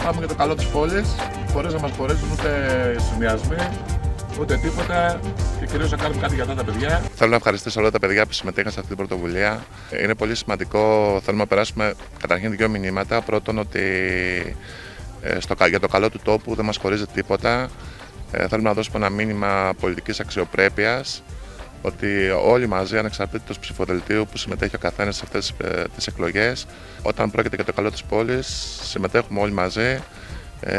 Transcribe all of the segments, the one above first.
κάνουμε για το καλό της πόλης, χωρίς να μας χωρίζουν ούτε συνδυασμοί, ούτε τίποτα και κυρίως να κάνουμε κάτι για αυτά τα παιδιά. Θέλω να ευχαριστήσω όλα τα παιδιά που συμμετείχαν σε αυτή την πρωτοβουλία. Είναι πολύ σημαντικό, θέλουμε να περάσουμε καταρχήν δύο μηνύματα. Πρώτον, ότι για το καλό του τόπου δεν μας χωρίζει τίποτα. Θέλουμε να δώσουμε ένα μήνυμα πολιτικής αξιοπρέπειας, ότι όλοι μαζί, ανεξαρτήτως ψηφοδελτίου που συμμετέχει ο καθένας σε αυτές τις εκλογές, όταν πρόκειται για το καλό της πόλης, συμμετέχουμε όλοι μαζί,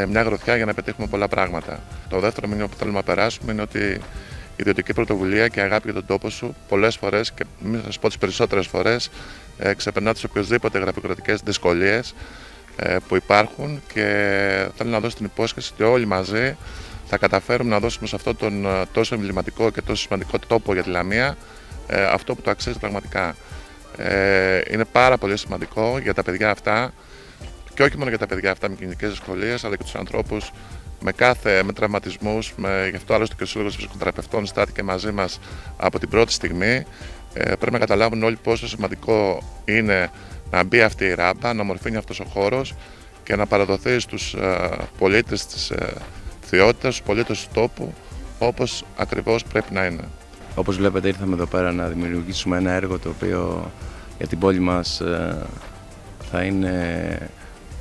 μια γροθιά για να πετύχουμε πολλά πράγματα. Το δεύτερο μήνυμα που θέλουμε να περάσουμε είναι ότι η ιδιωτική πρωτοβουλία και η αγάπη για τον τόπο σου πολλές φορές, και μην σας πω τις περισσότερες φορές, ξεπερνά τις οποιοσδήποτε γραφειοκρατικές δυσκολίες που υπάρχουν, και θέλω να δώσω την υπόσχεση ότι όλοι μαζί θα καταφέρουμε να δώσουμε σε αυτόν τον τόσο εμβληματικό και τόσο σημαντικό τόπο για τη Λαμία αυτό που το αξίζει πραγματικά. Είναι πάρα πολύ σημαντικό για τα παιδιά αυτά, και όχι μόνο για τα παιδιά αυτά με κινητικές δυσκολίες, αλλά και τους ανθρώπους με τραυματισμούς. Γι' αυτό άλλωστε και ο Σύλλογος Φυσικοθεραπευτών στάθηκε μαζί μας από την πρώτη στιγμή. Πρέπει να καταλάβουν όλοι πόσο σημαντικό είναι να μπει αυτή η ράμπα, να ομορφύνει αυτός ο χώρος και να παραδοθεί στους πολίτες της Θεότητας, στους πολίτες του τόπου, όπως ακριβώς πρέπει να είναι. Όπως βλέπετε, ήρθαμε εδώ πέρα να δημιουργήσουμε ένα έργο το οποίο για την πόλη μας θα είναι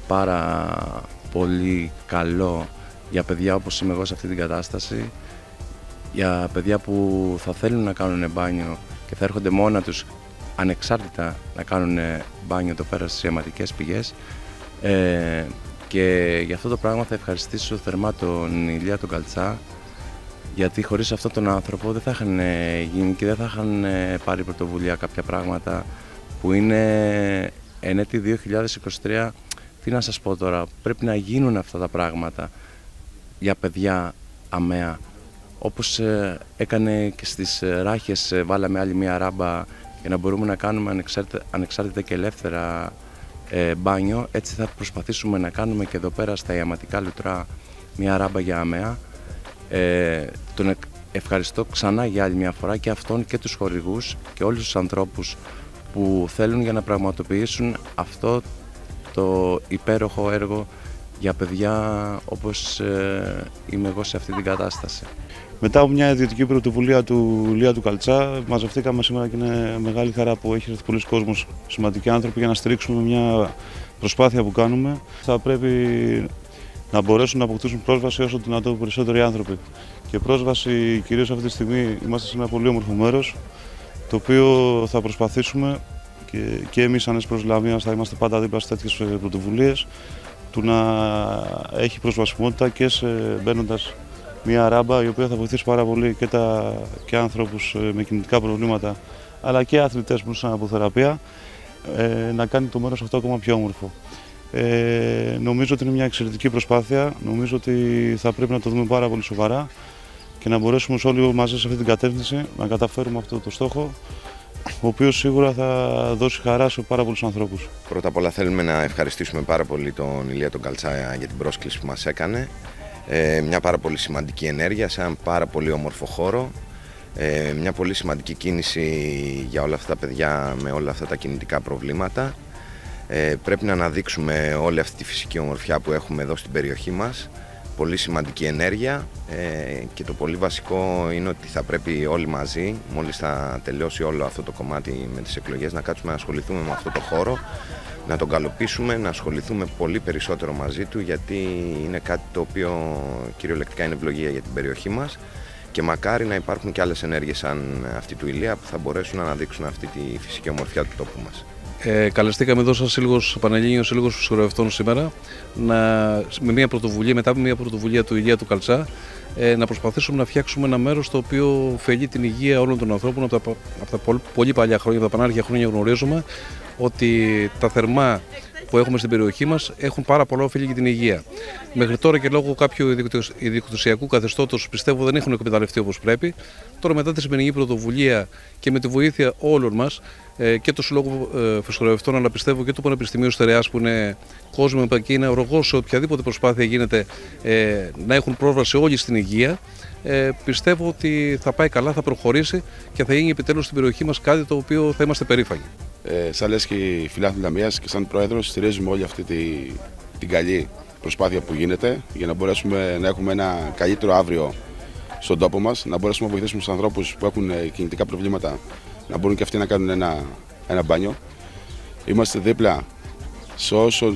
πάρα πολύ καλό για παιδιά όπως είμαι εγώ σε αυτή την κατάσταση, για παιδιά που θα θέλουν να κάνουν μπάνιο και θα έρχονται μόνα τους ανεξάρτητα να κάνουν μπάνιο εδώ πέρα στις ιαματικές πηγές. Και για αυτό το πράγμα θα ευχαριστήσω θερμά τον Ηλία τον Καλτσά, γιατί χωρίς αυτόν τον άνθρωπο δεν θα είχαν γίνει και δεν θα είχαν πάρει πρωτοβουλία κάποια πράγματα που είναι εν έτη 2023. Τι να σας πω τώρα, πρέπει να γίνουν αυτά τα πράγματα για παιδιά αμαία. Όπως έκανε και στις Ράχες, βάλαμε άλλη μία ράμπα για να μπορούμε να κάνουμε ανεξάρτητα και ελεύθερα μπάνιο. Έτσι θα προσπαθήσουμε να κάνουμε και εδώ πέρα στα ιαματικά λουτρά μία ράμπα για αμαία. Τον ευχαριστώ ξανά για άλλη μια φορά και αυτόν και τους χορηγούς και όλους τους ανθρώπους που θέλουν για να πραγματοποιήσουν αυτό το υπέροχο έργο για παιδιά όπως είμαι εγώ σε αυτή την κατάσταση. Μετά από μια ιδιωτική πρωτοβουλία του Ηλία του Καλτσά, μαζευτήκαμε σήμερα και είναι μεγάλη χαρά που έχει έρθει πολλοί κόσμος, σημαντικοί άνθρωποι, για να στηρίξουμε μια προσπάθεια που κάνουμε. Θα πρέπει να μπορέσουν να αποκτήσουν πρόσβαση όσο δυνατόν περισσότεροι άνθρωποι. Και πρόσβαση κυρίως αυτή τη στιγμή είμαστε σε ένα πολύ όμορφο μέρος, το οποίο θα προσπαθήσουμε και εμείς σαν Έσπρος Λαμίας θα είμαστε πάντα δίπλα σε τέτοιες πρωτοβουλίες, του να έχει προσβασιμότητα και μπαίνοντας μια ράμπα η οποία θα βοηθήσει πάρα πολύ και άνθρωπους με κινητικά προβλήματα, αλλά και αθλητές που είναι από θεραπεία, να κάνει το μέρος αυτό ακόμα πιο όμορφο. Νομίζω ότι είναι μια εξαιρετική προσπάθεια, νομίζω ότι θα πρέπει να το δούμε πάρα πολύ σοβαρά και να μπορέσουμε όλοι μαζί σε αυτή την κατεύθυνση να καταφέρουμε αυτό το στόχο, ο οποίος σίγουρα θα δώσει χαρά σε πάρα πολλούς ανθρώπους. Πρώτα απ' όλα θέλουμε να ευχαριστήσουμε πάρα πολύ τον Ηλία τον Καλτσά για την πρόσκληση που μας έκανε. Μια πάρα πολύ σημαντική ενέργεια σε έναν πάρα πολύ όμορφο χώρο. Μια πολύ σημαντική κίνηση για όλα αυτά τα παιδιά με όλα αυτά τα κινητικά προβλήματα. Πρέπει να αναδείξουμε όλη αυτή τη φυσική ομορφιά που έχουμε εδώ στην περιοχή μας. Πολύ σημαντική ενέργεια και το πολύ βασικό είναι ότι θα πρέπει όλοι μαζί, μόλις θα τελειώσει όλο αυτό το κομμάτι με τις εκλογές, να κάτσουμε να ασχοληθούμε με αυτό το χώρο, να τον καλοποιήσουμε, να ασχοληθούμε πολύ περισσότερο μαζί του, γιατί είναι κάτι το οποίο κυριολεκτικά είναι ευλογία για την περιοχή μας και μακάρι να υπάρχουν και άλλες ενέργειες σαν αυτή του Ηλία που θα μπορέσουν να αναδείξουν αυτή τη φυσική ομορφιά του τόπου μας. Καλεστήκαμε εδώ σαν Σύλλογος Πανελλήνιος, Σύλλογος Φυσικοθεραπευτών σήμερα, μετά από μια πρωτοβουλία του Ηλία του Καλτσά, να προσπαθήσουμε να φτιάξουμε ένα μέρος το οποίο ωφελεί την υγεία όλων των ανθρώπων. Από τα πολύ παλιά χρόνια, από τα πανάρχια χρόνια γνωρίζουμε ότι τα θερμά που έχουμε στην περιοχή μας έχουν πάρα πολλά ωφέλη για την υγεία. Μέχρι τώρα και λόγω κάποιου ιδιοκτησιακού καθεστώτος πιστεύω δεν έχουν εκμεταλλευτεί όπως πρέπει. Τώρα μετά τη σημερινή πρωτοβουλία και με τη βοήθεια όλων μας και του Συλλόγου Φυσικοθεραπευτών, αλλά πιστεύω και του Πανεπιστημίου Στερεάς που είναι κόσμο και είναι ορογός σε οποιαδήποτε προσπάθεια γίνεται να έχουν πρόσβαση όλοι στην υγεία, πιστεύω ότι θα πάει καλά, θα προχωρήσει και θα γίνει επιτέλους στην περιοχή μας κάτι το οποίο θα είμαστε περήφανοι. Σαν Λέσχη Φιλάθλου Λαμίας και σαν πρόεδρος στηρίζουμε όλη αυτή την καλή προσπάθεια που γίνεται για να μπορέσουμε να έχουμε ένα καλύτερο αύριο στον τόπο μας, να μπορέσουμε να βοηθήσουμε τους ανθρώπους που έχουν κινητικά προβλήματα να μπορούν και αυτοί να κάνουν ένα μπάνιο. Είμαστε δίπλα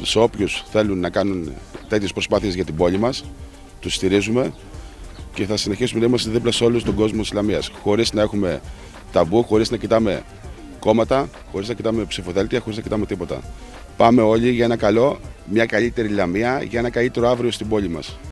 σε όποιους θέλουν να κάνουν τέτοιες προσπάθειες για την πόλη μας. Τους στηρίζουμε και θα συνεχίσουμε να είμαστε δίπλα σε όλους τον κόσμο της Λαμίας. Χωρίς να έχουμε ταμπού, χωρίς να κοιτάμε κόμματα, χωρίς να κοιτάμε ψηφοδέλτια, χωρίς να κοιτάμε τίποτα. Πάμε όλοι για ένα καλό, μια καλύτερη Λαμία, για ένα καλύτερο αύριο στην πόλη μας.